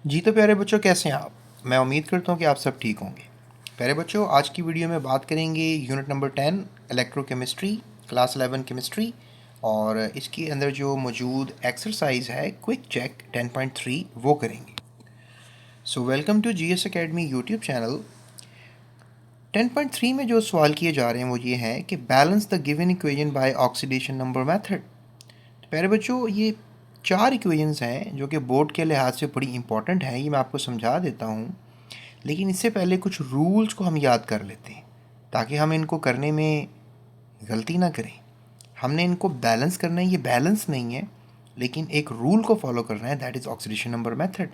जी तो प्यारे बच्चों, कैसे हैं आप? मैं उम्मीद करता हूँ कि आप सब ठीक होंगे। प्यारे बच्चों, आज की वीडियो में बात करेंगे unit number 10 electrochemistry, class 11 chemistry, और इसके अंदर जो मौजूद एक्सरसाइज है क्विक चेक 10.3 वो करेंगे। So welcome to GS academy YouTube channel. 10.3 में जो सवाल किए जा रहे हैं वो ये हैं कि balance the given equation by oxidation number method. तो प्यारे बच्चों, ये 4 इक्वेशंस हैं जो कि बोर्ड के लिहाज से बड़ी इंपॉर्टेंट हैं। ये मैं आपको समझा देता हूँ, लेकिन इससे पहले कुछ रूल्स को हम याद कर लेते हैं ताकि हम इनको करने में गलती ना करें। हमने इनको बैलेंस करना है, ये बैलेंस नहीं है, लेकिन एक रूल को फॉलो करना है, that is oxidation number method.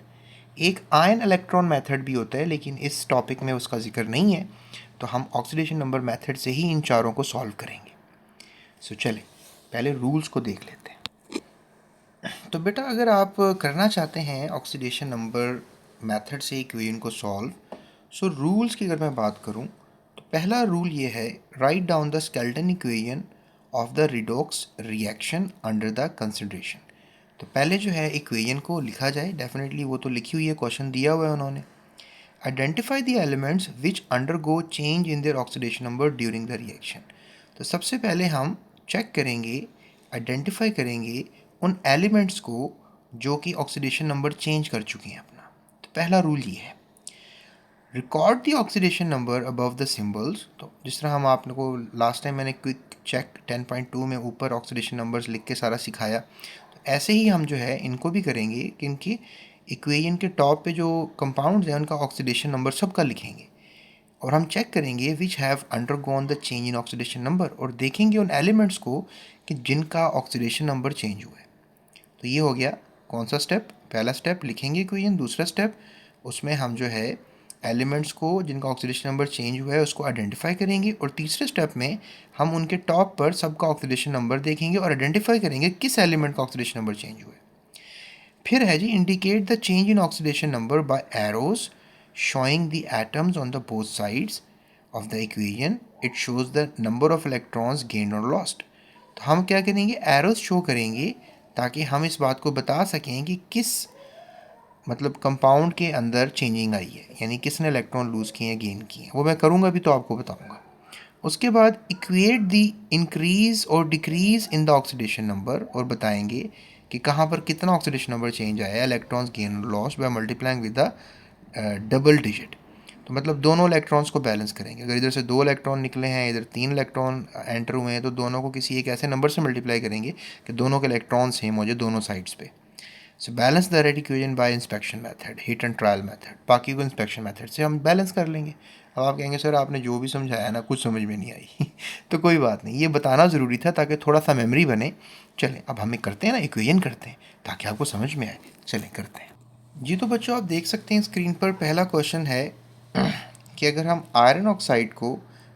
एक आयन इलेक्ट्रॉन मेथड भी होता है, लेकिन इस टॉपिक में उसका जिक्र नहीं है, तो हम ऑक्सीडेशन नंबर मेथड से ही इन चारों को सॉल्व करेंगे। सो चले पहले रूल्स को देख लेते हैं। तो बेटा, अगर आप करना चाहते हैं ऑक्सीडेशन नंबर मेथड से इक्वेशन को सॉल्व, सो रूल्स की अगर मैं बात करूं तो पहला रूल ये है, write down the skeleton equation of the redox reaction under the consideration. तो पहले जो है इक्वेशन को लिखा जाए, डेफिनेटली वो तो लिखी हुई है, क्वेश्चन दिया हुआ है उन्होंने। Identify the elements which undergo change in their oxidation number during the reaction. तो सबसे पहले हम चेक करेंगे, आइडेंटिफाई करेंगे उन एलिमेंट्स को जो कि ऑक्सीडेशन नंबर चेंज कर चुके हैं अपना। तो पहला रूल ये है, record the oxidation number above the symbols. तो जिस तरह हम आपको लास्ट टाइम मैंने क्विक चेक 10.2 में ऊपर ऑक्सीडेशन नंबर्स लिख के सारा सिखाया, तो ऐसे ही हम जो है इनको भी करेंगे कि इनकी इक्वेशन के टॉप पे जो कंपाउंड्स हैं उनका ऑक्सीडेशन नंबर सबका लिखेंगे, और हम चेक करेंगे which have undergone the change in oxidation number, और देखेंगे उन एलिमेंट्स को कि जिनका ऑक्सीडेशन नंबर चेंज हुआ है। तो ये हो गया कौन सा स्टेप? पहला स्टेप लिखेंगे इक्वेशन। दूसरा स्टेप, उसमें हम जो है एलिमेंट्स को जिनका ऑक्सीडेशन नंबर चेंज हुआ है उसको आइडेंटिफाई करेंगे, और तीसरे स्टेप में हम उनके टॉप पर सबका ऑक्सीडेशन नंबर देखेंगे और आइडेंटिफाई करेंगे किस एलिमेंट का ऑक्सीडेशन नंबर चेंज हुआ है। फिर है G, indicate the change in oxidation number by arrows showing the atoms on the both sides of the equation. It shows the number of electrons gained or lost. तो हम क्या करेंगे, arrows show करेंगे ताकि हम इस बात को बता सकें कि किस मतलब कंपाउंड के अंदर चेंजिंग आई है, यानी किसने इलेक्ट्रॉन लूज़ किए हैं, गेन किए हैं। वो मैं करूँगा भी तो आपको बताऊँगा। उसके बाद इक्वेट द इंक्रीज़ और decrease in the oxidation number, और बताएंगे कि कहाँ पर कितना ऑक्सीडेशन नंबर चेंज आया है, इलेक्ट्रॉन्स गेन और loss, by multiplying with the double digit. तो मतलब दोनों इलेक्ट्रॉन्स को बैलेंस करेंगे। अगर इधर से 2 इलेक्ट्रॉन निकले हैं, इधर 3 इलेक्ट्रॉन एंटर हुए हैं, तो दोनों को किसी एक ऐसे नंबर से मल्टीप्लाई करेंगे कि दोनों के इलेक्ट्रॉन सेम हो जाए दोनों साइड्स पे। So balance the rate equation by inspection method, hit and trial method. बाकी को इंस्पेक्शन मेथड से हम बैलेंस कर लेंगे। अब आप कहेंगे सर आपने जो भी समझाया ना कुछ समझ में नहीं आई तो कोई बात नहीं, ये बताना ज़रूरी था ताकि थोड़ा सा मेमोरी बने। चलें अब हमें करते हैं ना, इक्वेशन करते हैं ताकि आपको समझ में आए। चलें करते हैं जी। तो बच्चों, आप देख सकते हैं स्क्रीन पर पहला क्वेश्चन है कि अगर हम आयरन ऑक्साइड को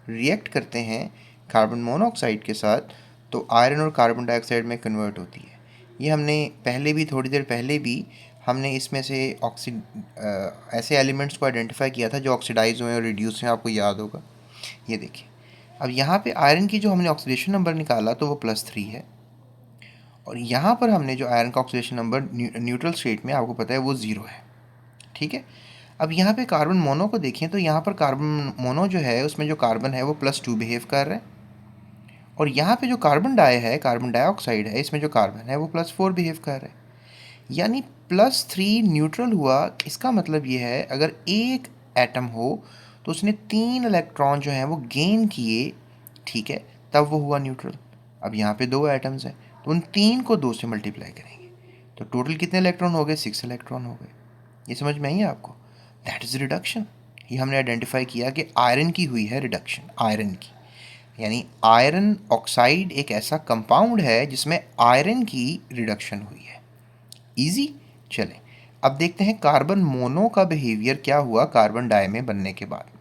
रिएक्ट करते हैं कार्बन मोनोऑक्साइड के साथ, तो आयरन और कार्बन डाइऑक्साइड में कन्वर्ट होती है। ये हमने पहले भी, थोड़ी देर पहले भी हमने इसमें से ऐसे एलिमेंट्स को आइडेंटिफाई किया था जो ऑक्सीडाइज हुए और रिड्यूस हुए, आपको याद होगा। ये देखिए, अब यहाँ पे आयरन की जो हमने ऑक्सीडेशन नंबर निकाला तो वो +3 है, और यहाँ पर हमने जो आयरन का ऑक्सीडेशन नंबर न्यूट्रल स्टेट में आपको पता है वो 0 है। ठीक है। अब यहाँ पे कार्बन मोनो को देखें तो यहाँ पर कार्बन मोनो जो है उसमें जो कार्बन है वो +2 बिहेव कर रहा है, और यहाँ पे जो कार्बन डाई है, कार्बन डाइऑक्साइड है, इसमें जो कार्बन है वो +4 बिहेव कर रहा है। यानी +3 न्यूट्रल हुआ। इसका मतलब ये है अगर एक एटम हो तो उसने 3 इलेक्ट्रॉन जो हैं वो गेन किए, ठीक है, तब वो हुआ न्यूट्रल। अब यहाँ पे 2 एटम्स हैं तो उन 3 को 2 से मल्टीप्लाई करेंगे तो टोटल कितने इलेक्ट्रॉन हो गए? 6 इलेक्ट्रॉन हो गए। ये समझ में आई है आपको? That is reduction. ये हमने आइडेंटिफाई किया कि आयरन की हुई है रिडक्शन, आयरन की। यानी आयरन ऑक्साइड एक ऐसा कंपाउंड है जिसमें आयरन की रिडक्शन हुई है। इजी। चलें अब देखते हैं कार्बन मोनो का बिहेवियर क्या हुआ कार्बन डाई में बनने के बाद।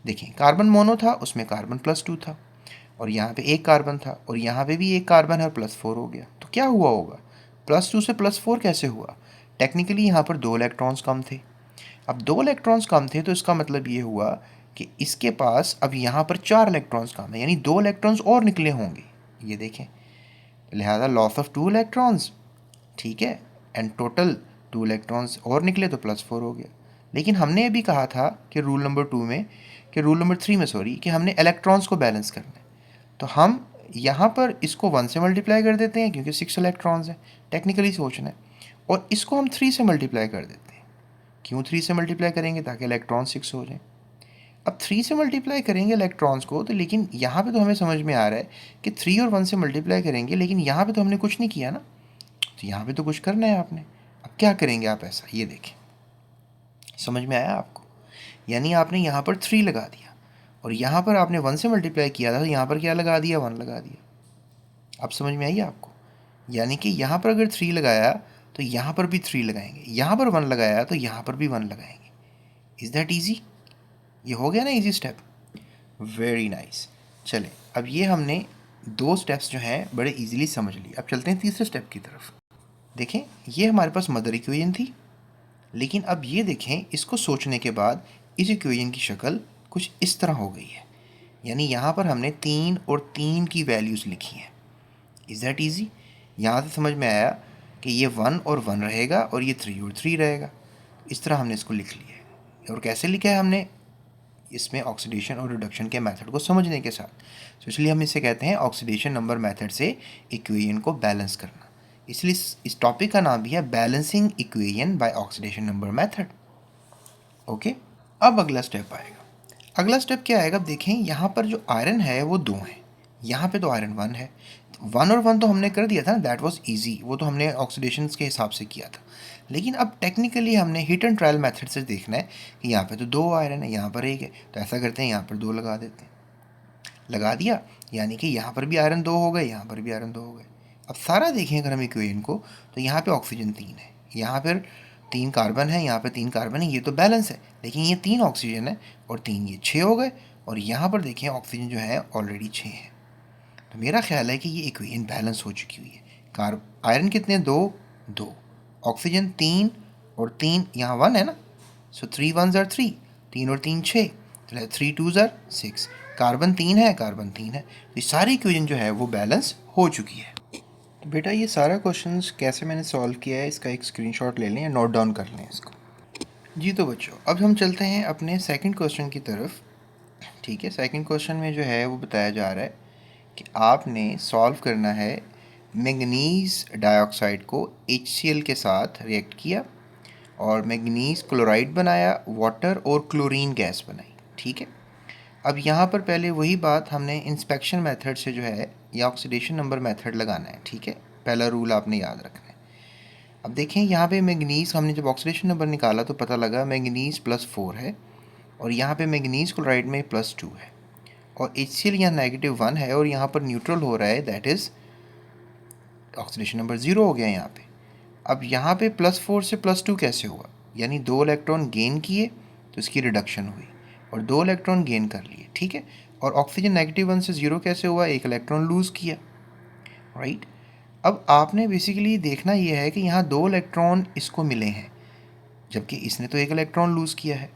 देखिए, कार्बन मोनो था, उसमें कार्बन +2 था, और यहाँ पे एक कार्बन था, और यहाँ पे भी एक कार्बन है और +4 हो गया। तो क्या हुआ होगा? +2 से +4 कैसे हुआ? टेक्निकली यहाँ पर 2 इलेक्ट्रॉन्स कम थे। अब 2 इलेक्ट्रॉन्स कम थे तो इसका मतलब ये हुआ कि इसके पास अब यहाँ पर 4 इलेक्ट्रॉन्स कम है, यानी 2 इलेक्ट्रॉन्स और निकले होंगे। ये देखें, लिहाजा लॉस ऑफ 2 इलेक्ट्रॉन्स, ठीक है, एंड टोटल 2 इलेक्ट्रॉन्स और निकले तो +4 हो गया। लेकिन हमने अभी कहा था कि रूल नंबर 3 में कि हमने इलेक्ट्रॉन्स को बैलेंस करना है। तो हम यहाँ पर इसको 1 से मल्टीप्लाई कर देते हैं क्योंकि 6 इलेक्ट्रॉन्स हैं, टेक्निकली सोचना है। और इसको हम 3 से मल्टीप्लाई कर देते हैं। क्यों 3 से मल्टीप्लाई करेंगे? ताकि इलेक्ट्रॉन 6 हो जाए। अब 3 से मल्टीप्लाई करेंगे इलेक्ट्रॉन्स को, तो लेकिन यहाँ पे तो हमें समझ में आ रहा है कि 3 और 1 से मल्टीप्लाई करेंगे, लेकिन यहाँ पे तो हमने कुछ नहीं किया ना, तो यहाँ पे तो कुछ करना है आपने। अब क्या करेंगे आप? ऐसा ये देखें, समझ में आया आपको? यानी आपने यहाँ पर 3 लगा दिया और यहाँ पर आपने 1 से मल्टीप्लाई किया था, तो यहाँ पर क्या लगा दिया? 1 लगा दिया। अब समझ में आई आपको? यानी कि यहाँ पर अगर 3 लगाया तो यहाँ पर भी 3 लगाएंगे, यहाँ पर 1 लगाया तो यहाँ पर भी 1 लगाएंगे। Is that easy? ये हो गया ना ईजी स्टेप? Very nice. चले, अब ये हमने 2 स्टेप्स जो हैं बड़े इजीली समझ लिए। अब चलते हैं तीसरे स्टेप की तरफ। देखें, ये हमारे पास मदर इक्वेशन थी, लेकिन अब ये देखें, इसको सोचने के बाद इस इक्वेशन की शक्ल कुछ इस तरह हो गई है। यानी यहाँ पर हमने 3 और 3 की वैल्यूज़ लिखी हैं। Is that easy? यहाँ से समझ में आया कि ये 1 और 1 रहेगा और ये 3 और 3 रहेगा। इस तरह हमने इसको लिख लिया है। और कैसे लिखा है हमने? इसमें ऑक्सीडेशन और रिडक्शन के मेथड को समझने के साथ। तो इसलिए हम इसे कहते हैं ऑक्सीडेशन नंबर मेथड से इक्वेशन को बैलेंस करना। इसलिए इस टॉपिक का नाम भी है balancing equation by oxidation number method. Okay, अब अगला स्टेप आएगा। अगला स्टेप क्या आएगा? अब देखें, यहाँ पर जो आयरन है वो 2 है, यहाँ पे तो आयरन 1 है। 1 और 1 तो हमने कर दिया था ना, दैट वाज इजी, वो तो हमने ऑक्सीडेशन के हिसाब से किया था। लेकिन अब टेक्निकली हमने हिट एंड ट्रायल मेथड से देखना है कि यहाँ पे तो 2 आयरन है, यहाँ पर 1 है, तो ऐसा करते हैं यहाँ पर 2 लगा देते हैं। लगा दिया, यानी कि यहाँ पर भी आयरन 2 हो गए, यहाँ पर भी आयरन 2 हो गए। अब सारा देखें अगर हम इक्वेशन को, तो यहाँ पे ऑक्सीजन 3 है, यहाँ पर 3 कार्बन है, यहाँ पर 3 कार्बन है, ये तो बैलेंस है। लेकिन ये 3 ऑक्सीजन है और 3 ये 6 हो गए। और यहाँ पर देखें ऑक्सीजन जो है ऑलरेडी 6 है। तो मेरा ख्याल है कि ये इक्वेशन बैलेंस हो चुकी हुई है। आयरन कितने? 2, ऑक्सीजन 3 और 3 यहाँ 1 है ना, सो 3 1s are 3, 3 और 3 6, तो 3 2s are 6। कार्बन 3 है, कार्बन 3 है, तो ये सारी इक्वेशन जो है वो बैलेंस हो चुकी है। तो बेटा ये सारा क्वेश्चंस कैसे मैंने सॉल्व किया है, इसका एक स्क्रीनशॉट ले लें या नोट डाउन कर लें इसको। जी तो बच्चों, अब हम चलते हैं अपने सेकंड क्वेश्चन की तरफ। ठीक है, सेकंड क्वेश्चन में जो है वो बताया जा रहा है कि आपने सॉल्व करना है मैंगनीज़ डाइऑक्साइड को HCl के साथ रिएक्ट किया और मैंगनीज़ क्लोराइड बनाया, वाटर और क्लोरीन गैस बनाई। ठीक है, अब यहाँ पर पहले वही बात हमने इंस्पेक्शन मेथड से जो है या ऑक्सीडेशन नंबर मेथड लगाना है। ठीक है, पहला रूल आपने याद रखना है। अब देखें, यहाँ पे मैंगनीज़ हमने जब ऑक्सीडेशन नंबर निकाला तो पता लगा मैंगनीज़ +4 है और यहाँ पे मैंगनीज़ क्लोराइड में +2 है और HCl यहाँ -1 है और यहाँ पर न्यूट्रल हो रहा है, दैट इज़ ऑक्सीडेशन नंबर 0 हो गया यहाँ पे। अब यहाँ पे +4 से +2 कैसे हुआ? यानी 2 इलेक्ट्रॉन गेन किए तो इसकी रिडक्शन हुई और 2 इलेक्ट्रॉन गेन कर लिए। ठीक है, और ऑक्सीजन -1 से 0 कैसे हुआ? 1 इलेक्ट्रॉन लूज़ किया, राइट। अब आपने बेसिकली देखना ये है कि यहाँ 2 इलेक्ट्रॉन इसको मिले हैं जबकि इसने तो 1 इलेक्ट्रॉन लूज़ किया है।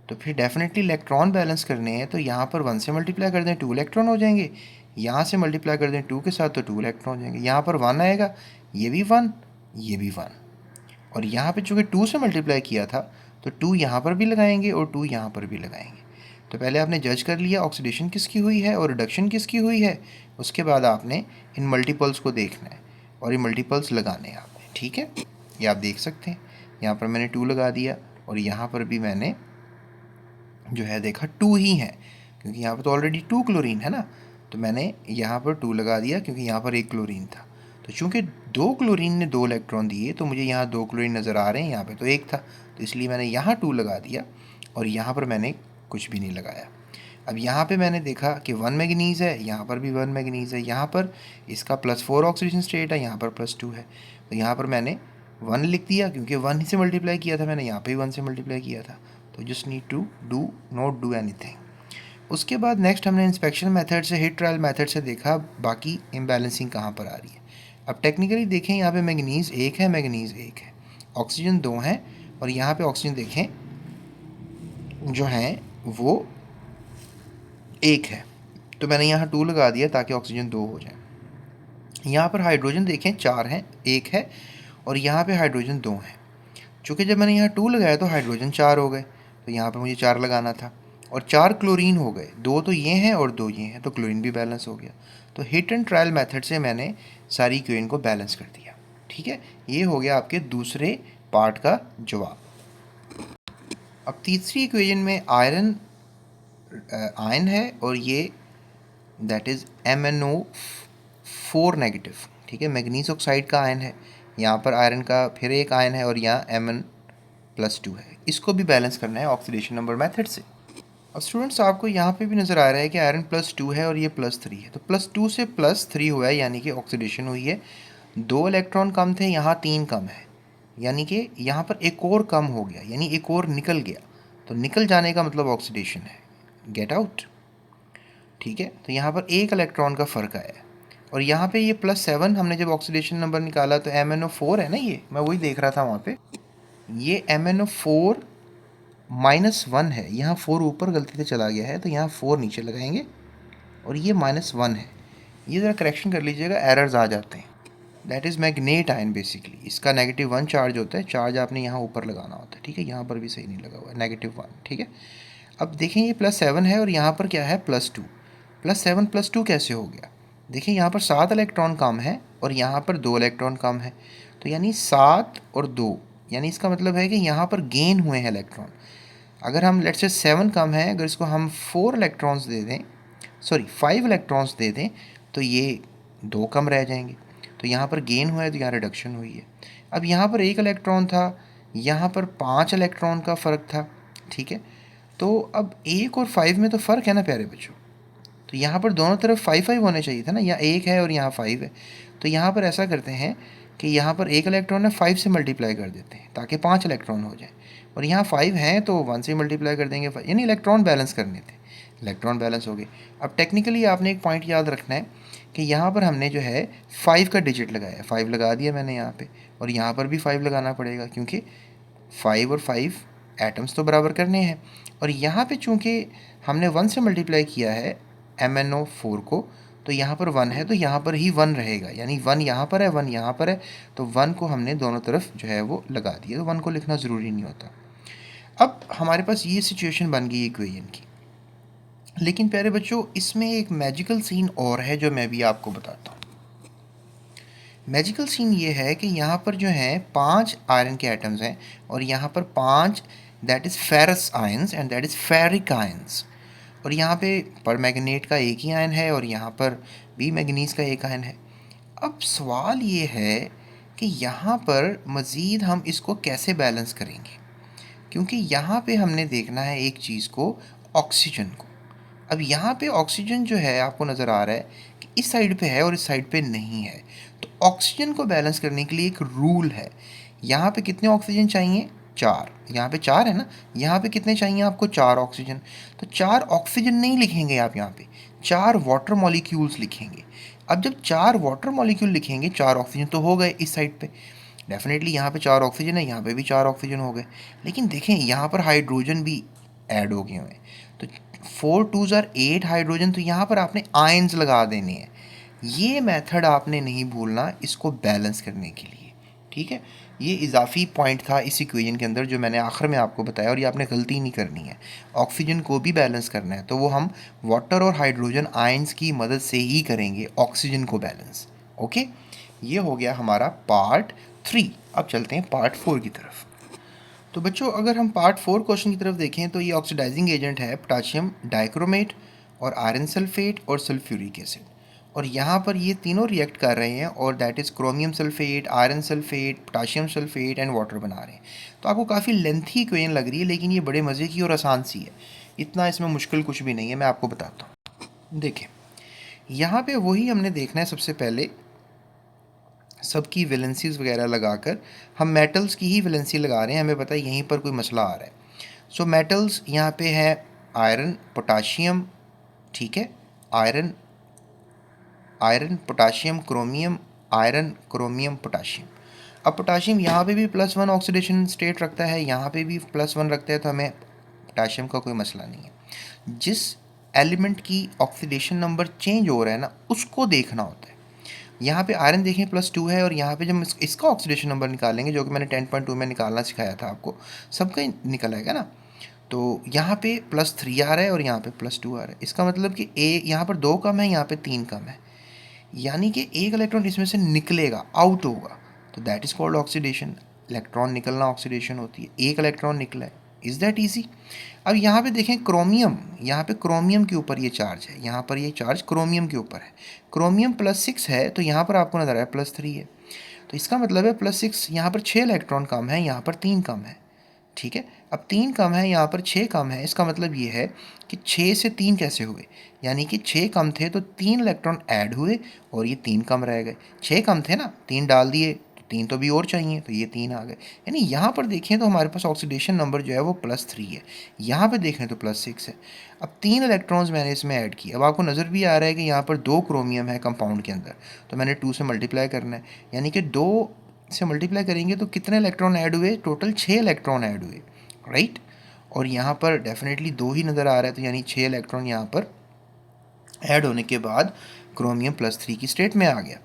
तो फिर डेफिनेटली इलेक्ट्रॉन बैलेंस करने हैं तो यहाँ पर 1 से मल्टीप्लाई कर दें 2 इलेक्ट्रॉन हो जाएंगे, यहाँ से मल्टीप्लाई कर दें 2 के साथ तो 2 इलेक्ट्रॉन हो जाएंगे, यहाँ पर 1 आएगा, ये भी 1, ये भी 1, और यहाँ पे चूँकि 2 से मल्टीप्लाई किया था तो 2 यहाँ पर भी लगाएंगे और 2 यहाँ पर भी लगाएंगे। तो पहले आपने जज कर लिया ऑक्सीडेशन किसकी हुई है और रिडक्शन किसकी हुई है, उसके बाद आपने इन मल्टीपल्स को देखना है और ये मल्टीपल्स लगाने हैं आपने। ठीक है, ये आप देख सकते हैं, यहाँ पर मैंने 2 लगा दिया और यहाँ पर भी मैंने जो है देखा 2 ही है क्योंकि यहाँ पर तो ऑलरेडी 2 क्लोरीन है ना, तो मैंने यहाँ पर 2 लगा दिया क्योंकि यहाँ पर 1 क्लोरीन था। तो चूँकि 2 क्लोरीन ने 2 इलेक्ट्रॉन दिए तो मुझे यहाँ 2 क्लोरीन नज़र आ रहे हैं, यहाँ पे तो 1 था, तो इसलिए मैंने यहाँ 2 लगा दिया और यहाँ पर मैंने कुछ भी नहीं लगाया। अब यहाँ पे मैंने देखा कि 1 मैंगनीज़ है, यहाँ पर भी 1 मैंगनीज़ है, यहाँ पर इसका +4 ऑक्सीडेशन स्टेट है, यहाँ पर +2 है, तो यहाँ पर मैंने 1 लिख दिया क्योंकि 1 से मल्टीप्लाई किया था मैंने, यहाँ पे भी 1 से मल्टीप्लाई किया था, तो just need to do not do anything. उसके बाद नेक्स्ट हमने इंस्पेक्शन मेथड से, हिट ट्रायल मेथड से देखा बाकी इम्बैलेंसिंग कहाँ पर आ रही है। अब टेक्निकली देखें, यहाँ पे मैंगनीज़ 1 है, मैंगनीज़ 1 है, ऑक्सीजन 2 है और यहाँ पे ऑक्सीजन देखें जो हैं वो 1 है, तो मैंने यहाँ 2 लगा दिया ताकि ऑक्सीजन 2 हो जाए। यहाँ पर हाइड्रोजन देखें 4 हैं, 1 है और यहाँ पे हाइड्रोजन 2 है, चूँकि जब मैंने यहाँ 2 लगाया तो हाइड्रोजन 4 हो गए, तो यहाँ पर मुझे 4 लगाना था, और 4 क्लोरीन हो गए, 2 तो ये हैं और 2 ये हैं, तो क्लोरीन भी बैलेंस हो गया। तो हिट एंड ट्रायल मेथड से मैंने सारी इक्वेशन को बैलेंस कर दिया। ठीक है, ये हो गया आपके दूसरे पार्ट का जवाब। अब तीसरी इक्वेशन में आयरन आयन है और ये दैट इज़ MnO4 नेगेटिव। ठीक है, मैग्नीज ऑक्साइड का आयन है, यहाँ पर आयरन का फिर एक आयन है और यहाँ Mn+2 है। इसको भी बैलेंस करना है ऑक्सीडेशन नंबर मेथड से। अब स्टूडेंट्स आपको यहाँ पे भी नज़र आ रहा है कि आयरन +2 है और ये +3 है, तो +2 से +3 हुआ है, यानी कि ऑक्सीडेशन हुई है। 2 इलेक्ट्रॉन कम थे, यहाँ 3 कम है, यानी कि यहाँ पर एक और कम हो गया, यानी एक और निकल गया। तो निकल जाने का मतलब ऑक्सीडेशन है, गेट आउट। ठीक है, तो यहाँ पर एक इलेक्ट्रॉन का फ़र्क आया है। और यहाँ पे ये +7 हमने जब ऑक्सीडेशन नंबर निकाला तो MnO4 है ना, ये मैं वही देख रहा था वहाँ पे, ये MnO4 -1 है, यहाँ 4 ऊपर गलती से चला गया है, तो यहाँ 4 नीचे लगाएंगे और ये -1 है। ये ज़रा करेक्शन कर लीजिएगा, एरर्स आ जाते हैं। That is manganate ion basically, इसका -1 चार्ज होता है, चार्ज आपने यहाँ ऊपर लगाना होता है। ठीक है, यहाँ पर भी सही नहीं लगा हुआ है, -1। ठीक है, अब देखें ये +7 है और यहाँ पर क्या है +2। +7 +2 कैसे हो गया? देखिए यहाँ पर 7 इलेक्ट्रॉन कम है और यहाँ पर 2 इलेक्ट्रॉन कम है, तो यानी 7 और 2, यानी इसका मतलब है कि यहाँ पर गेन हुए हैं इलेक्ट्रॉन। अगर हम लेट्स से 7 कम है, अगर इसको हम 4 इलेक्ट्रॉन्स दे दें, सॉरी 5 इलेक्ट्रॉन्स दे दें, तो ये 2 कम रह जाएंगे। तो यहाँ पर गेन हुआ है, तो यहाँ रिडक्शन हुई है। अब यहाँ पर 1 इलेक्ट्रॉन था, यहाँ पर 5 इलेक्ट्रॉन का फ़र्क था। ठीक है, तो अब 1 और 5 में तो फ़र्क है ना प्यारे बच्चों, तो यहाँ पर दोनों तरफ 5-5 होने चाहिए था ना, यहाँ 1 है और यहाँ 5 है। तो यहाँ पर ऐसा करते हैं कि यहाँ पर 1 इलेक्ट्रॉन है 5 से मल्टीप्लाई कर देते हैं ताकि 5 इलेक्ट्रॉन हो जाए, और यहाँ 5 हैं तो 1 से मल्टीप्लाई कर देंगे, यानी इलेक्ट्रॉन बैलेंस करने थे, इलेक्ट्रॉन बैलेंस हो गए। अब टेक्निकली आपने एक पॉइंट याद रखना है कि यहाँ पर हमने जो है 5 का डिजिट लगाया, 5 लगा दिया मैंने यहाँ पे, और यहाँ पर भी 5 लगाना पड़ेगा क्योंकि 5 और 5 एटम्स तो बराबर करने हैं। और यहाँ पे चूँकि हमने 1 से मल्टीप्लाई किया है MnO4 को, तो यहाँ पर 1 है, तो यहाँ पर ही 1 रहेगा, यानी 1 यहाँ पर है, 1 यहाँ पर है, तो 1 को हमने दोनों तरफ जो है वो लगा दिया, तो 1 को लिखना ज़रूरी नहीं होता। अब हमारे पास ये सिचुएशन बन गई इक्वेशन की, लेकिन प्यारे बच्चों इसमें एक मैजिकल सीन और है जो मैं भी आपको बताता हूँ। मैजिकल सीन ये है कि यहाँ पर जो है 5 आयरन के एटम्स हैं और यहाँ पर 5 that is ferrous ions and that is ferric ions, और यहाँ पे पर मैग्नेट का एक ही आयन है और यहाँ पर भी मैग्नीज का एक आयन है। अब सवाल ये है कि यहाँ पर मज़ीद हम इसको कैसे बैलेंस करेंगे, क्योंकि यहाँ पे हमने देखना है एक चीज़ को, ऑक्सीजन को। अब यहाँ पे ऑक्सीजन जो है आपको नज़र आ रहा है कि इस साइड पे है और इस साइड पे नहीं है, तो ऑक्सीजन को बैलेंस करने के लिए एक रूल है। यहाँ पे कितने ऑक्सीजन चाहिए? 4। यहाँ पे 4 है ना, यहाँ पे कितने चाहिए आपको? 4 ऑक्सीजन। तो 4 ऑक्सीजन नहीं लिखेंगे आप यहाँ पे, 4 वाटर मॉलिक्यूल्स लिखेंगे। अब जब 4 वाटर मॉलिक्यूल लिखेंगे, 4 ऑक्सीजन तो हो गए इस साइड पे, डेफिनेटली यहाँ पे 4 ऑक्सीजन है, यहाँ पे भी 4 ऑक्सीजन हो गए, लेकिन देखें यहाँ पर हाइड्रोजन भी ऐड हो गए हुए हैं, तो 4 2s are 8 हाइड्रोजन, तो यहाँ पर आपने आयंस लगा देने हैं। ये मेथड आपने नहीं भूलना इसको बैलेंस करने के लिए। ठीक है, ये इजाफी पॉइंट था इस इक्वेशन के अंदर जो मैंने आखिर में आपको बताया, और ये आपने गलती नहीं करनी है, ऑक्सीजन को भी बैलेंस करना है, तो वो हम वाटर और हाइड्रोजन आयंस की मदद से ही करेंगे ऑक्सीजन को बैलेंस। ओके, ये हो गया हमारा पार्ट 3। अब चलते हैं पार्ट 4 की तरफ। तो बच्चों अगर हम पार्ट 4 क्वेश्चन की तरफ देखें तो ये ऑक्सीडाइजिंग एजेंट है पोटाशियम डाइक्रोमेट और आयरन सल्फेट और सल्फ्यूरिक एसिड, और यहाँ पर ये तीनों रिएक्ट कर रहे हैं, और that is chromium sulphate, iron sulphate, potassium sulphate and water बना रहे हैं। तो आपको काफ़ी लेंथी इक्वेशन लग रही है, लेकिन ये बड़े मज़े की और आसान सी है, इतना इसमें मुश्किल कुछ भी नहीं है। मैं आपको बताता हूँ, देखें यहाँ पे वही हमने देखना है, सबसे पहले सबकी वैलेंसीज वगैरह लगाकर हम मेटल्स की ही वैलेंसी लगा रहे हैं, हमें पता है यहीं पर कोई मसला आ रहा है। सो मेटल्स यहाँ पे है आयरन, पोटाशियम, ठीक है, iron iron potassium chromium, iron chromium potassium. अब पोटाशियम यहाँ पे भी +1 ऑक्सीडेशन स्टेट रखता है, यहाँ पे भी +1 रखता है, तो हमें पोटाशियम का कोई मसला नहीं है। जिस एलिमेंट की ऑक्सीडेशन नंबर चेंज हो रहा है ना, उसको देखना होता है। यहाँ पे आयरन देखें +2 है, और यहाँ पे जब इसका ऑक्सीडेशन नंबर निकालेंगे, जो कि मैंने 10.2 में निकालना सिखाया था आपको, सबका ही निकल आएगा ना। तो यहाँ पे +3 आ रहा है और यहाँ पे +2 आ रहा है। इसका मतलब कि यहाँ पर 2 कम है, यहाँ पे 3 कम है, यानी कि एक इलेक्ट्रॉन इसमें से निकलेगा, आउट होगा, तो that is called oxidation. Electron निकलना ऑक्सीडेशन होती है। एक इलेक्ट्रॉन निकला है, इज़ दैट ईजी। अब यहाँ पे देखें क्रोमियम, यहाँ पे क्रोमियम के ऊपर ये चार्ज है, यहाँ पर ये चार्ज क्रोमियम के ऊपर है। क्रोमियम +6 है, तो यहाँ पर आपको नजर आया +3 है, तो इसका मतलब है +6, यहाँ पर 6 इलेक्ट्रॉन कम है, यहाँ पर 3 कम है। ठीक है, अब 3 कम है, यहाँ पर 6 कम है। इसका मतलब ये है कि 6 से 3 कैसे हुए, यानी कि 6 कम थे तो 3 इलेक्ट्रॉन ऐड हुए और ये 3 कम रह गए। 6 कम थे ना, 3 डाल दिए तो 3 तो भी और चाहिए, तो ये 3 आ गए। यानी यहाँ पर देखें तो हमारे पास ऑक्सीडेशन नंबर जो है वो +3 है, यहाँ पर देखें तो +6 है। अब 3 इलेक्ट्रॉन्स मैंने इसमें ऐड किए। अब आपको नज़र भी आ रहा है कि यहाँ पर 2 क्रोमियम है कंपाउंड के अंदर, तो मैंने 2 से मल्टीप्लाई करना है, यानी कि 2 से मल्टीप्लाई करेंगे तो कितने इलेक्ट्रॉन ऐड हुए, टोटल 6 इलेक्ट्रॉन ऐड हुए, राइट। और यहाँ पर डेफिनेटली 2 ही नज़र आ रहा है, तो यानी 6 इलेक्ट्रॉन यहाँ पर ऐड होने के बाद क्रोमियम +3 की स्टेट में आ गया।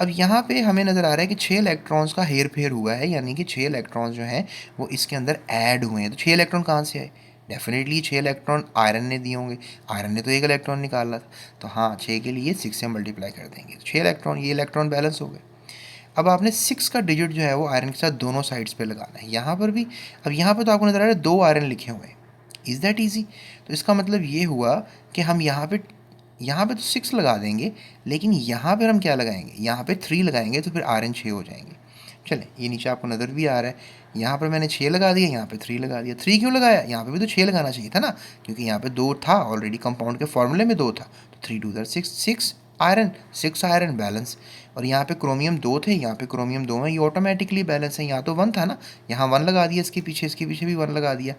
अब यहाँ पे हमें नज़र आ रहा है कि 6 इलेक्ट्रॉन्स का हेर फेर हुआ है, यानी कि 6 इलेक्ट्रॉन्स जो हैं वो इसके अंदर ऐड हुए हैं। तो 6 इलेक्ट्रॉन कहाँ से आए, डेफिनेटली 6 इलेक्ट्रॉन आयरन ने दिए होंगे, आयरन ने तो 1 इलेक्ट्रॉन निकाला था, तो हाँ 6 के लिए 6 से मल्टीप्लाई कर देंगे, तो 6 इलेक्ट्रॉन, ये इलेक्ट्रॉन बैलेंस हो गए। अब आपने 6 का डिजिट जो है वो आयरन के साथ दोनों साइड्स पे लगाना है, यहाँ पर भी। अब यहाँ पे तो आपको नज़र आ रहा है 2 आयरन लिखे हुए हैं, इज़ दैट ईजी। तो इसका मतलब ये हुआ कि हम यहाँ पे तो 6 लगा देंगे, लेकिन यहाँ पर हम क्या लगाएंगे, यहाँ पे 3 लगाएंगे, तो फिर आयरन 6 हो जाएंगे। चलें, ये नीचे आपको नज़र भी आ रहा है, यहाँ पर मैंने 6 लगा दिया, यहाँ पे 3 लगा दिया। 3 क्यों लगाया, यहाँ पे भी तो 6 लगाना चाहिए था ना, क्योंकि यहाँ पे 2 था ऑलरेडी, कंपाउंड के फॉर्मूले में 2 था, तो 3 2 6, 6 आयरन, 6 आयरन बैलेंस। और यहाँ पे क्रोमियम 2 थे, यहाँ पे क्रोमियम 2 है, ये ऑटोमेटिकली बैलेंस है। यहाँ तो 1 था ना, यहाँ 1 लगा दिया, इसके पीछे भी 1 लगा दिया,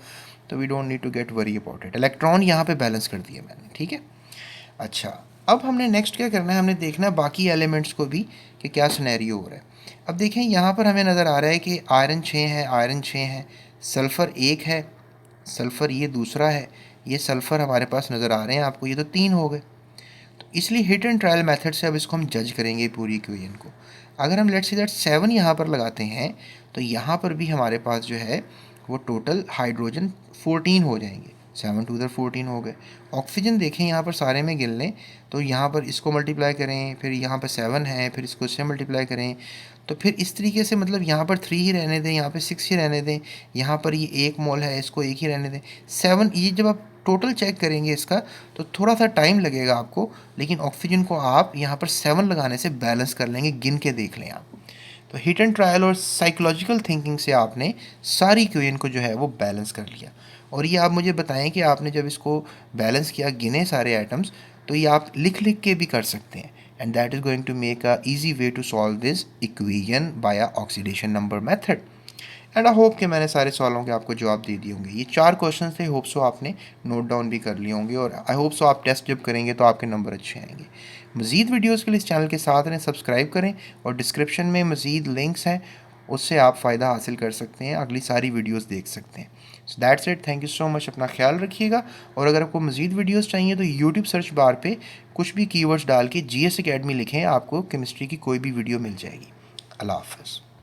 तो we don't need to get worry about it. Electron यहाँ पे बैलेंस कर दिया मैंने, ठीक है। अच्छा, अब हमने नेक्स्ट क्या करना है, हमने देखना है बाकी एलिमेंट्स को भी कि क्या सिनेरियो हो रहा है। अब देखें यहाँ पर हमें नज़र आ रहा है कि आयरन 6 है, आयरन 6 है, सल्फ़र 1 है, सल्फ़र ये दूसरा है, ये सल्फ़र हमारे पास नज़र आ रहे हैं आपको, ये तो 3 हो गए। तो इसलिए हिट एंड ट्रायल मेथड से अब इसको हम जज करेंगे पूरी इक्वेशन को। अगर हम लेट्स से दैट 7 यहाँ पर लगाते हैं, तो यहाँ पर भी हमारे पास जो है वो टोटल हाइड्रोजन 14 हो जाएंगे, 7 2 14 हो गए। ऑक्सीजन देखें यहाँ पर सारे में गिन लें, तो यहाँ पर इसको मल्टीप्लाई करें, फिर यहाँ पर 7 है, फिर इसको इससे मल्टीप्लाई करें, तो फिर इस तरीके से मतलब यहाँ पर 3 ही रहने दें, यहाँ पर 6 ही रहने दें, यहाँ पर ये 1 मोल है, इसको 1 ही रहने दें। 7, ये जब आप टोटल चेक करेंगे इसका, तो थोड़ा सा टाइम लगेगा आपको, लेकिन ऑक्सीजन को आप यहाँ पर 7 लगाने से बैलेंस कर लेंगे, गिन के देख लें आप। तो हिट एंड ट्रायल और साइकोलॉजिकल थिंकिंग से आपने सारी इक्वेशन को जो है वो बैलेंस कर लिया। और ये आप मुझे बताएं कि आपने जब इसको बैलेंस किया, गिने सारे आइटम्स, तो ये आप लिख लिख के भी कर सकते हैं, and that is going to make a easy way to solve this equation by oxidation number method. And I hope कि मैंने सारे सवालों के आपको जवाब दे दिए होंगे। ये 4 क्वेश्चन थे, होप सो आपने नोट डाउन भी कर लिए होंगे, और आई होप सो आप टेस्ट जब करेंगे तो आपके नंबर अच्छे आएंगे। मज़ीद वीडियोज़ के लिए इस चैनल के साथ रहें, सब्सक्राइब करें, और डिस्क्रिप्शन में मज़ीद लिंक्स हैं, उससे आप फ़ायदा हासिल कर सकते हैं, अगली सारी वीडियोज़ देख सकते हैं। So that's it, thank you so much, अपना ख्याल रखिएगा। और अगर आपको मज़ीद वीडियोज़ चाहिए तो यूट्यूब सर्च बार पर कुछ भी कीवर्ड्स डाल के GS Academy लिखें, आपको केमिस्ट्री की कोई भी वीडियो मिल जाएगी। अल्लाह हाफ़िज़।